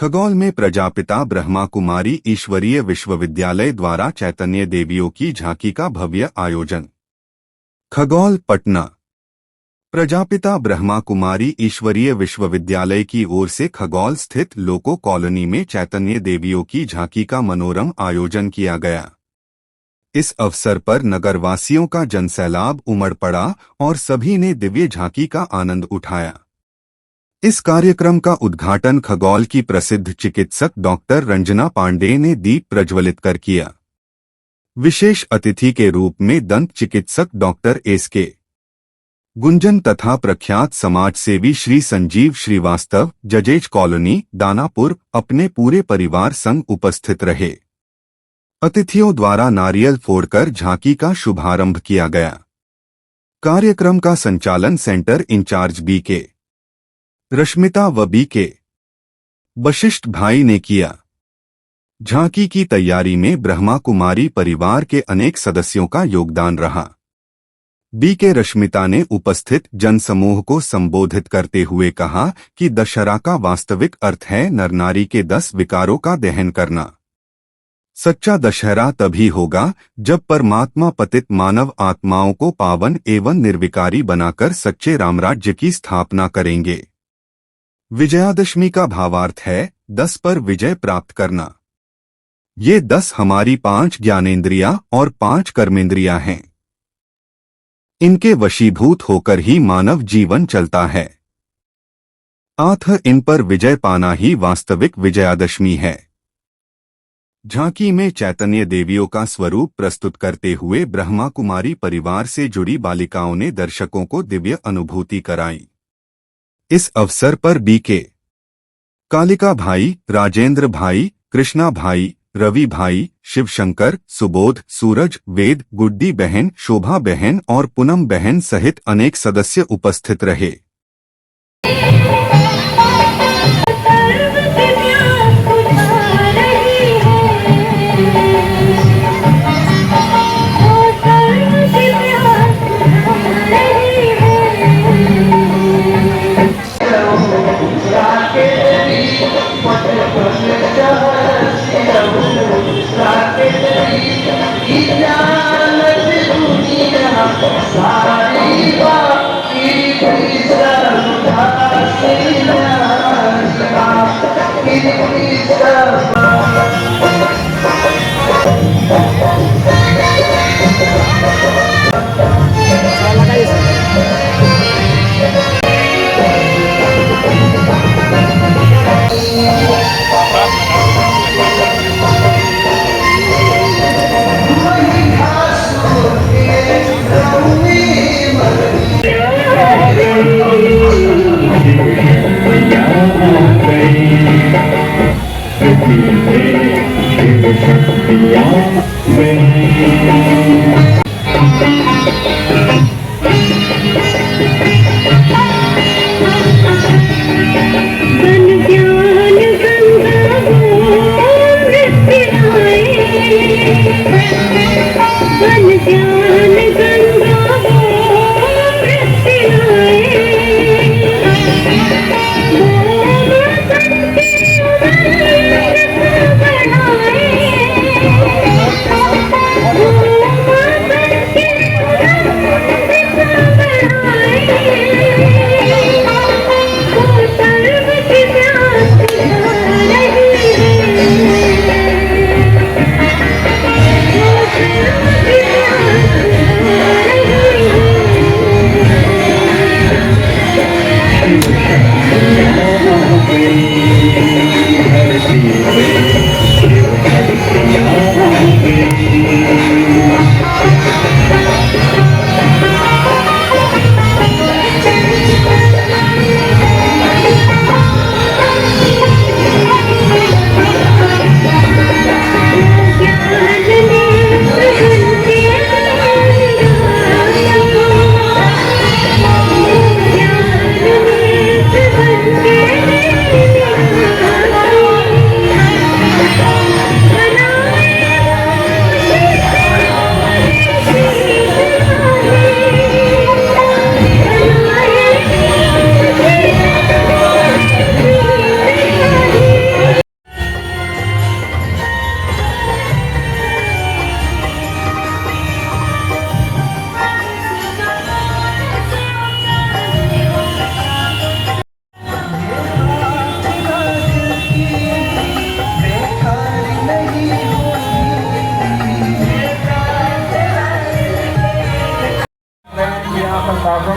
खगोल में प्रजापिता ब्रह्मा कुमारी ईश्वरीय विश्वविद्यालय द्वारा चैतन्य देवियों की झांकी का भव्य आयोजन। खगोल, पटना। प्रजापिता ब्रह्मा कुमारी ईश्वरीय विश्वविद्यालय की ओर से खगोल स्थित लोको कॉलोनी में चैतन्य देवियों की झांकी का मनोरम आयोजन किया गया। इस अवसर पर नगरवासियों का जनसैलाब उमड़ पड़ा और सभी ने दिव्य झांकी का आनंद उठाया। इस कार्यक्रम का उद्घाटन खगोल की प्रसिद्ध चिकित्सक डॉक्टर रंजना पांडेय ने दीप प्रज्वलित कर किया। विशेष अतिथि के रूप में दंत चिकित्सक डॉक्टर एस.के. गुंजन तथा प्रख्यात समाजसेवी श्री संजीव श्रीवास्तव जजेज कॉलोनी दानापुर अपने पूरे परिवार संग उपस्थित रहे। अतिथियों द्वारा नारियल फोड़कर झांकी का शुभारंभ किया गया। कार्यक्रम का संचालन सेंटर इंचार्ज बी.के. रश्मिता व बी.के. वशिष्ठ भाई ने किया। झांकी की तैयारी में ब्रह्मा कुमारी परिवार के अनेक सदस्यों का योगदान रहा। बी.के. रश्मिता ने उपस्थित जनसमूह को संबोधित करते हुए कहा कि दशहरा का वास्तविक अर्थ है नर नारी के 10 विकारों का दहन करना। सच्चा दशहरा तभी होगा जब परमात्मा पतित मानव आत्माओं को पावन एवं निर्विकारी बनाकर सच्चे रामराज्य की स्थापना करेंगे। विजयादशमी का भावार्थ है 10 पर विजय प्राप्त करना। ये 10 हमारी 5 ज्ञानेंद्रियां और 5 कर्मेंद्रियां हैं। इनके वशीभूत होकर ही मानव जीवन चलता है। अतः इन पर विजय पाना ही वास्तविक विजयादशमी है। झांकी में चैतन्य देवियों का स्वरूप प्रस्तुत करते हुए ब्रह्मा कुमारी परिवार से जुड़ी बालिकाओं ने दर्शकों को दिव्य अनुभूति कराई। इस अवसर पर बी.के. कालिका भाई, राजेंद्र भाई, कृष्णा भाई, रवि भाई, शिवशंकर, सुबोध, सूरज, वेद, गुड्डी बहन, शोभा बहन और पूनम बहन सहित अनेक सदस्य उपस्थित रहे।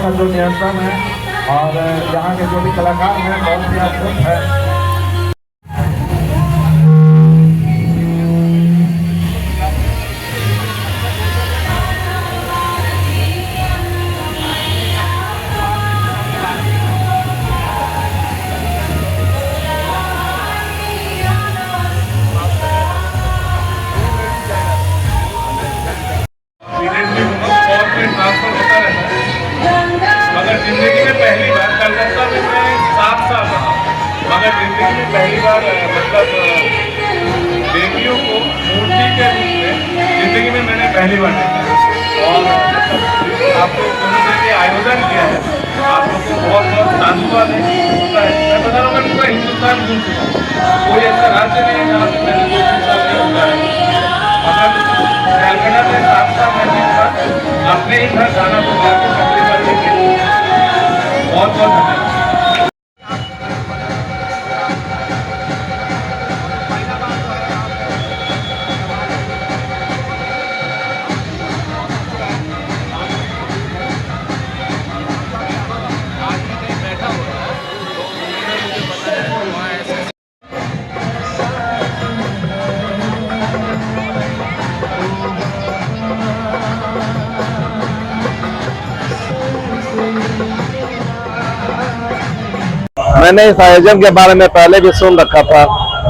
का जो नियंत्रण है और यहाँ के जो भी कलाकार हैं बहुत ही अद्भुत है। मगर जिंदगी में पहली बार कलकत्ता में मैं 7 साल रहा, मगर जिंदगी में पहली बार मतलब देवियों को मूर्ति के रूप में जिंदगी में मैंने पहली बार देखा। और आपको ये आयोजन किया है, आप लोग को बहुत बहुत धन्यवाद है। मैं बता रहा हूँ, मैं पूरा हिंदुस्तान घूम चुका हूँ, कोई ऐसा राज्य नहीं है जहाँ पे मैंने कोई हिस्सा नहीं होता है। मगर कलकत्ता में 7 साल में अपने ही घर गाना बुला के पहली बार देखे। बहुत बहुत धन्यवाद। मैंने इस आयोजन के बारे में पहले भी सुन रखा था,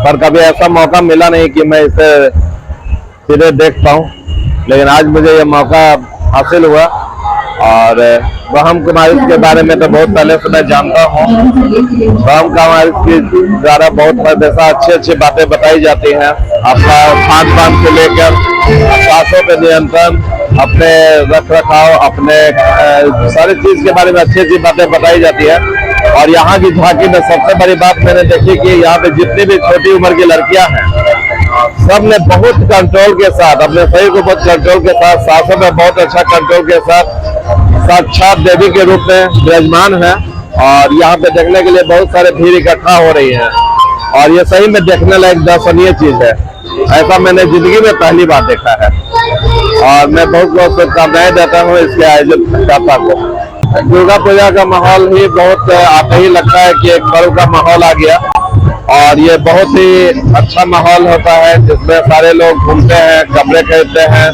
पर कभी ऐसा मौका मिला नहीं कि मैं इसे सीधे देख पाऊं, लेकिन आज मुझे ये मौका हासिल हुआ। और ब्रह्म कुमारी के बारे में तो बहुत पहले से मैं जानता हूँ। ब्रह्म कुमारी के द्वारा बहुत हमेशा अच्छी बातें बताई जाती हैं। अपना खान पान से लेकर सांसों पे नियंत्रण, अपने रख रखाव, अपने सारी चीज के बारे में अच्छी बातें बताई जाती है। और यहाँ की झांकी में सबसे बड़ी बात मैंने देखी कि यहाँ पे जितनी भी छोटी उम्र की लड़कियां हैं, सब ने बहुत कंट्रोल के साथ, अपने शरीर को बहुत कंट्रोल के साथ, सांसों में बहुत अच्छा कंट्रोल के साथ साक्षात देवी के रूप में विराजमान है। और यहाँ पे देखने के लिए बहुत सारे भीड़ इकट्ठा हो रही है, और ये सही में देखने लायक दर्शनीय चीज है। ऐसा मैंने जिंदगी में पहली बार देखा है, और मैं बहुत बहुत शुभकामनाएं देता हूँ इसके आयोजनकर्ता को। दुर्गा पूजा का माहौल ही बहुत आते ही लगता है कि एक पर्व का माहौल आ गया, और ये बहुत ही अच्छा माहौल होता है जिसमें सारे लोग घूमते हैं, कपड़े खरीदते हैं,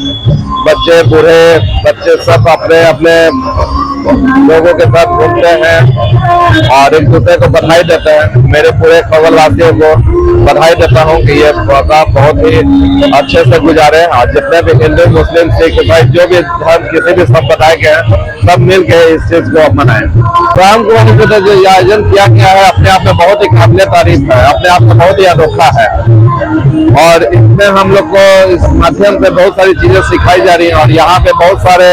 बच्चे बूढ़े बच्चे सब अपने अपने लोगों के साथ घूमते हैं और एक दूसरे को बधाई देते हैं। मेरे पूरे खगोल वासियों को बधाई देता हूं कि ये प्रोग्राम बहुत ही अच्छे से गुजारे, और जितने भी हिंदू मुस्लिम सिख ईसाई जो भी धर्म किसी भी संप्रदाय के हैं, सब मिल के इस चीज को मनाएं। ब्रह्म कुमारी को जो आयोजन किया गया है अपने आप में बहुत ही काबिल तारीफ है, अपने आप में बहुत ही अनोखा है, और इसमें हम लोग को इस माध्यम से बहुत सारी चीजें सिखाई जा रही है। और यहाँ पे बहुत सारे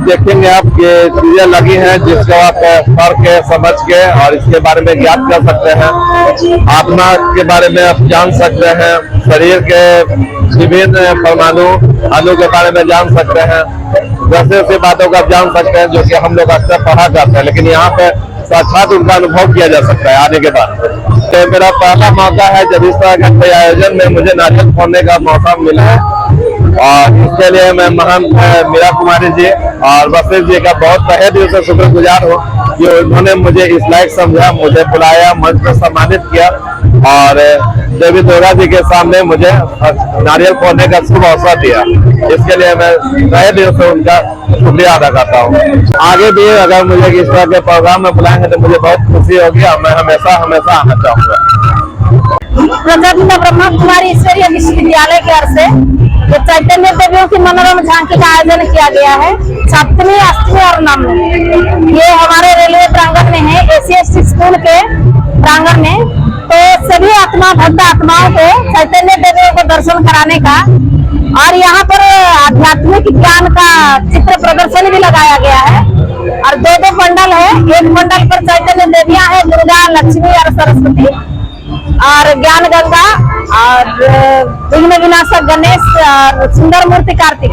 देखेंगे आप ये चीजें लगी हैं जिसको आप पढ़ के समझ के और इसके बारे में ज्ञात कर सकते हैं। आत्मा के बारे में आप जान सकते हैं, शरीर के विभिन्न परमाणु अणु के बारे में जान सकते हैं, वैसे बातों का जान सकते हैं जो कि हम लोग अक्सर पढ़ा करते हैं, लेकिन यहाँ पे साक्षात उनका अनुभव किया जा सकता है आने के बाद। तो मेरा पहला मौका है जब इस तरह के आयोजन में मुझे नारियल फोड़ने का मौका मिला है, और इसके लिए मैं महंत मीरा कुमारी जी और वशिष्ठ जी का बहुत तहे दिल से शुक्रगुजार हूँ कि उन्होंने मुझे इस लायक समझा, मुझे बुलाया, मंच पर सम्मानित किया, और देवी दुर्गा जी के सामने मुझे नारियल फोड़ने का शुभ अवसर दिया। इसके लिए मैं तहे दिल से उनका शुक्रिया अदा करता हूँ। आगे भी अगर मुझे इस तरह के प्रोग्राम में बुलाएंगे तो मुझे बहुत खुशी होगी, और मैं हमेशा आना चाहूँगा। प्रजापिता ब्रह्मा कुमारी ईश्वरीय विश्वविद्यालय की ओर से जो चैतन्य देवियों की मनोरम झांकी का आयोजन किया गया है 7वीं, 8वीं और 9वीं। ये हमारे रेलवे प्रांगण में है, एसीएसटी स्कूल के प्रांगण में। तो सभी भक्त आत्माओं को चैतन्य देवियों को दर्शन कराने का, और यहाँ पर आध्यात्मिक ज्ञान का चित्र प्रदर्शन भी लगाया गया है। और 2 पंडल है, एक पंडल पर चैतन्य देवियां है, दुर्गा, लक्ष्मी और सरस्वती, और ज्ञान गंगा और विघ्न विनाशक गणेश और सुंदर मूर्ति कार्तिक।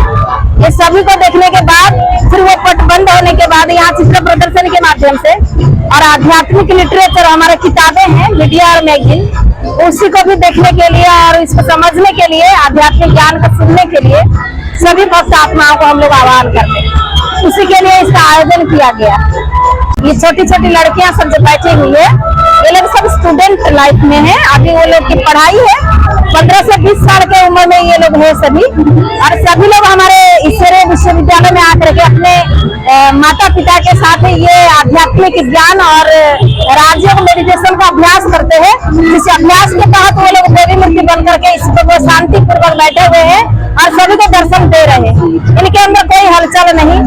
ये सभी को देखने के बाद फिर वो पट बंद होने के बाद यहाँ चित्र प्रदर्शन के माध्यम से और आध्यात्मिक लिटरेचर हमारे किताबें हैं, मीडिया और मैगजीन, उसी को भी देखने के लिए और इसको समझने के लिए, आध्यात्मिक ज्ञान को सुनने के लिए सभी भक्त आत्माओं को हम लोग आह्वान करते हैं। खुशी के लिए इसका आयोजन किया गया। ये छोटी छोटी लड़कियां सब जो बैठी हुई है, ये लोग सब स्टूडेंट लाइफ में है, अभी वो लोग की पढ़ाई है। 15 से 20 साल के उम्र में ये लोग है सभी, और सभी लोग हमारे ईश्वरीय विश्वविद्यालय में आकर के अपने माता पिता के साथ ये आध्यात्मिक ज्ञान और राजयोग मेडिटेशन का अभ्यास करते हैं। इस अभ्यास के तहत वो लोग देवी मूर्ति बन करके इस पर शांति पूर्वक बैठे हुए हैं और सभी को दर्शन दे रहे हैं। इनके अंदर कोई हलचल नहीं,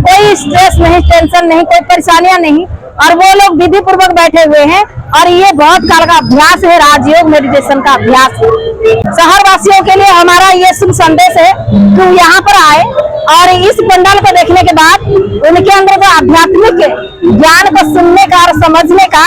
कोई स्ट्रेस नहीं, टेंशन नहीं, कोई परेशानियां नहीं, और वो लोग विधि पूर्वक बैठे हुए हैं। और ये बहुत काल का अभ्यास है, राजयोग मेडिटेशन का अभ्यास है। शहर वासियों के लिए हमारा ये शुभ संदेश है कि यहाँ पर आए और इस पंडाल को देखने के बाद उनके अंदर जो आध्यात्मिक ज्ञान को सुनने का और समझने का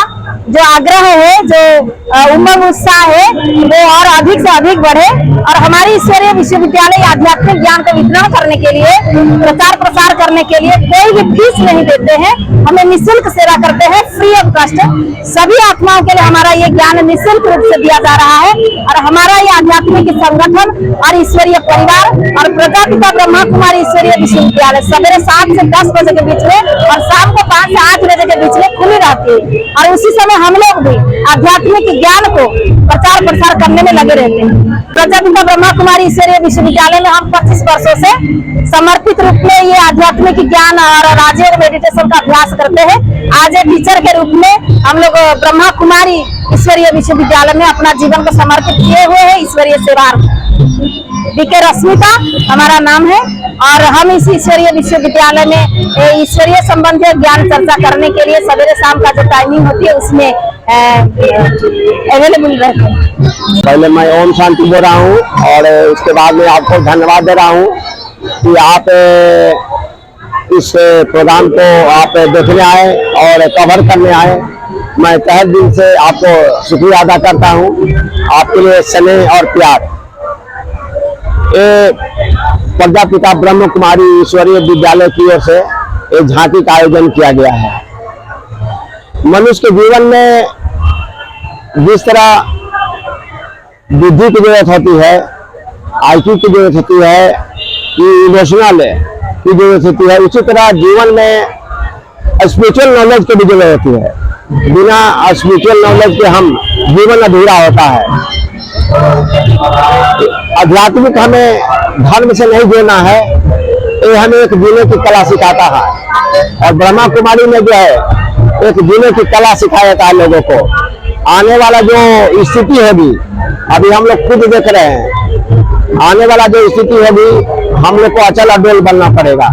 जो आग्रह है, जो उमंग उत्साह है, वो और अधिक से अधिक बढ़े। और हमारी ईश्वरीय विश्वविद्यालय आध्यात्मिक ज्ञान को वितरण करने के लिए, प्रचार प्रसार करने के लिए कोई भी फीस नहीं देते हैं। हमें निःशुल्क सेवा करते हैं, फ्री ऑफ कॉस्ट। सभी आत्माओं के लिए हमारा ये ज्ञान निःशुल्क रूप से दिया जा रहा है। और हमारा ये आध्यात्मिक संगठन और ईश्वरीय परिवार और प्रजापिता ब्रह्मा कुमारी ईश्वरीय विश्वविद्यालय सवेरे 7 से 10 बजे के बीच में और शाम को 5 से 8 बजे के बीच में खुली रहती है। और उसी समय हम लोग भी आध्यात्मिक ज्ञान को प्रचार प्रसार करने में लगे रहते हैं। प्रजापिता ब्रह्मा कुमारी ईश्वरीय विश्वविद्यालय में हम 25 वर्षों से समर्पित रूप में ये आध्यात्मिक ज्ञान और राजयोग मेडिटेशन का अभ्यास करते हैं। आज टीचर के रूप में हम लोग ब्रह्मा कुमारी ईश्वरीय विश्वविद्यालय में अपना जीवन को समर्पित किए हुए हैं। ईश्वरीय सेवा बीके रश्मिता हमारा नाम है, और हम इस ईश्वरीय विश्वविद्यालय में ईश्वरीय संबंधी ज्ञान चर्चा करने के लिए सवेरे शाम का जो टाइमिंग होती है उसमें अवेलेबल रहते हैं। पहले मैं ओम शांति बोल रहा हूँ, और उसके बाद में आपको धन्यवाद दे रहा हूँ कि आप इस प्रोग्राम को आप देखने आए और कवर करने आए। मैं तहे दिल से आपको शुक्रिया अदा करता हूँ, आपके लिए स्नेह और प्यार। ये प्रजापिता ब्रह्म कुमारी ईश्वरीय विद्यालय की ओर से एक झांकी का आयोजन किया गया है। मनुष्य के जीवन में जिस तरह बुद्धि की जरूरत होती है, IQ की जरूरत होती है, इमोशनल की जरूरत होती है, उसी तरह जीवन में स्पिरिचुअल नॉलेज की भी जरूरत होती है। बिना स्पिरिचुअल नॉलेज के हम जीवन अधूरा होता है। आध्यात्मिक हमें धर्म से नहीं जोड़ना है, ये हमें एक जीने की कला सिखाता है। और ब्रह्मा कुमारी में जो है एक जीने की कला सिखाया जाता है लोगों को। आने वाला जो स्थिति है अभी हम लोग खुद देख रहे हैं, आने वाला जो स्थिति है हम लोग को अचल अडोल बनना पड़ेगा।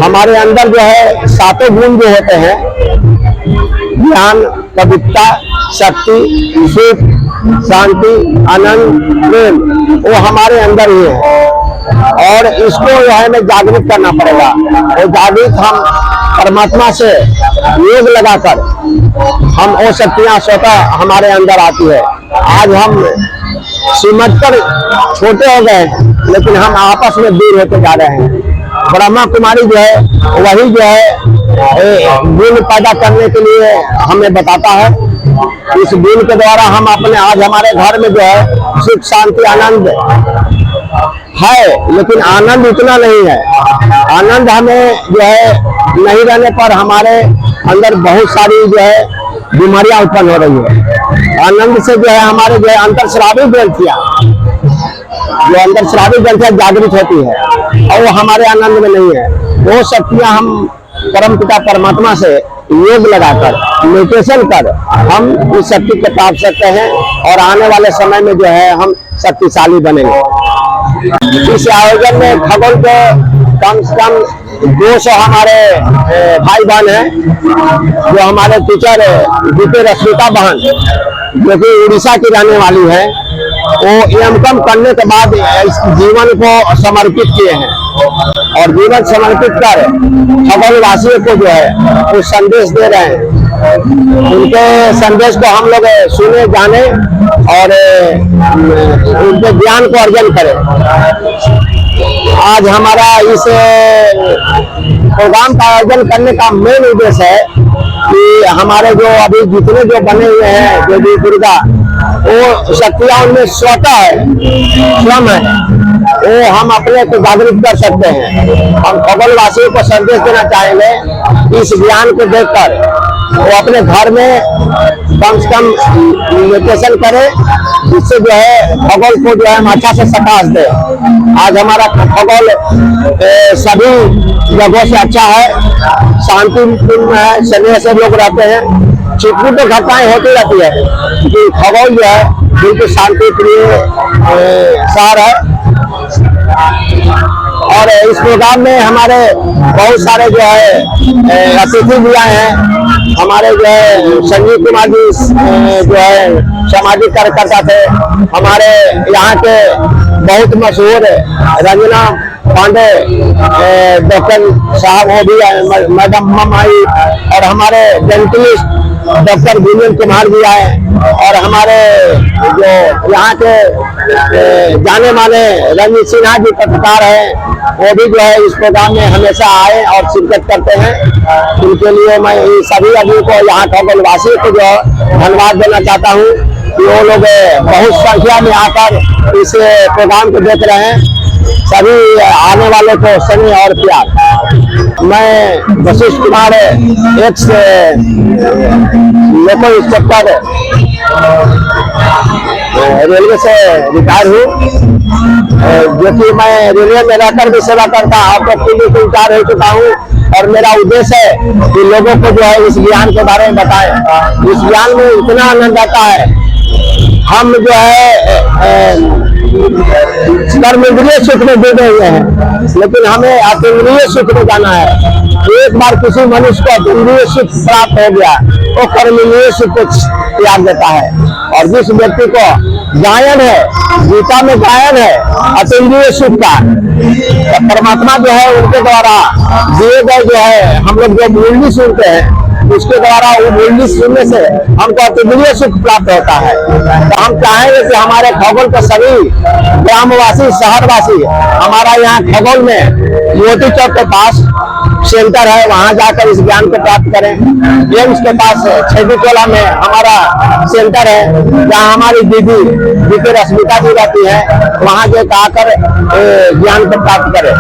हमारे अंदर जो है 7 गुण जो होते हैं, ज्ञान, पवित्रता, शक्ति, सुख, शांति, आनंद, प्रेम, वो हमारे अंदर ही है। और इसको जो है हमें जागृत करना पड़ेगा। वो जागृत हम परमात्मा से योग लगाकर हम वो शक्तियां स्वतः हमारे अंदर आती है। आज हम सिमटकर छोटे हो गए, लेकिन हम आपस में दूर होते जा रहे हैं। ब्रह्मा कुमारी जो है वही जो है गुण पैदा करने के लिए हमें बताता है। इस गुण के द्वारा हम अपने आज हमारे घर में जो है सुख, शांति, आनंद है, लेकिन आनंद उतना नहीं है। आनंद हमें जो है नहीं रहने पर हमारे अंदर बहुत सारी जो है बीमारियां उत्पन्न हो रही है। आनंद से जो है हमारे जो है अंतरस्रावी ग्रंथियां, जो अंतरस्रावी ग्रंथियां जागृत होती है, और वो हमारे आनंद में नहीं है। वो शक्तियां हम परमपिता परमात्मा से योग लगाकर, मेडिटेशन कर हम उस शक्ति को प्राप्त सकते हैं, और आने वाले समय में जो है हम शक्तिशाली बनेंगे। इस आयोजन में खगोल के कम से कम 200 हमारे भाई बहन हैं, जो हमारे टीचर बीके रश्मिता बहन, जो कि उड़ीसा की रहने वाली है, वो एमकॉम करने के बाद इस जीवन को समर्पित किए हैं, और जीवन समर्पित कर खगोलवासियों को जो है वो संदेश दे रहे हैं। उनके संदेश को हम लोग सुने, जाने और उनके ज्ञान को अर्जन करें। आज हमारा इस प्रोग्राम का आयोजन करने का मेन उद्देश्य है कि हमारे जो अभी जितने जो बने हुए हैं देवी दुर्गा, वो शक्तियां उनमें स्वतः है, स्वयं है। वो हम अपने को जागरूक कर सकते हैं। हम खगोलवासियों को संदेश देना चाहेंगे, इस ज्ञान को देखकर वो अपने घर में कम से कम मेडिटेशन करे, जिससे जो है खगोल को जो है हम अच्छा से प्रकाश दे। आज हमारा खगोल सभी जगहों से अच्छा है, शांतिपूर्ण है, स्नेह से लोग रहते हैं। छिटपुट तो घटनाएं होती रहती है, कि खगोल जो है बिल्कुल शांति प्रिय शहर है। और इस प्रोग्राम में हमारे बहुत सारे जो है अतिथि भी आए हैं। हमारे जो है संजीव कुमार जी जो है सामाजिक कार्यकर्ता थे। हमारे यहाँ के बहुत मशहूर रंजना पांडे डॉक्टर साहब वो भी आए, मैडम ममाई, और हमारे डेंटलिस्ट डॉक्टर विनोद कुमार भी आए, और हमारे जो यहाँ के जाने माने रणजीत सिन्हा जी पत्रकार हैं, वो भी जो है इस प्रोग्राम में हमेशा आए और शिरकत करते हैं। उनके लिए मैं सभी आदमी को, यहाँ खगोलवासी को जो धन्यवाद देना चाहता हूँ कि वो लोग बहुत संख्या में आकर इस प्रोग्राम को देख रहे हैं। सभी आने वालों को स्नेह और प्यार। मैं Vashishtha Kumar x local inspector railway से रिटायर हूँ, जो कि मैं रेलवे में रहकर भी सेवा करता हूँ। अब तो पुलिस में रिटायर हो चुका हूँ, और मेरा उद्देश्य है कि लोगों को जो है इस ज्ञान के बारे में बताएं। इस ज्ञान में इतना आनंद आता है। हम जो है कर्मेंद्रिय सुख में जुड़े हुए हैं, लेकिन हमें अतीन्द्रिय सुख में जाना है। एक बार किसी मनुष्य को अतीन्द्रिय सुख प्राप्त हो गया, वो कर्मेंद्रिय सुख को त्याग देता है। और जिस व्यक्ति को गायन है, गीता में गायन है अतीन्द्रिय सुख का, तो परमात्मा जो है उनके द्वारा दिए गए जो है हम लोग जो मुरली सुनते हैं, उसके द्वारा वो मुरली सुनने से हमको अतीन्द्रिय सुख प्राप्त होता है। तो हम चाहेंगे कि हमारे खगोल के सभी ग्रामवासी, शहरवासी हमारा यहाँ खगोल में मोती चौक के पास सेंटर है, वहां जाकर इस ज्ञान को प्राप्त करें। एम्स के पास छेदीटोला में हमारा सेंटर है, जहाँ हमारी दीदी रश्मिता जी रहती है, वहां जो आकर ज्ञान को प्राप्त करें।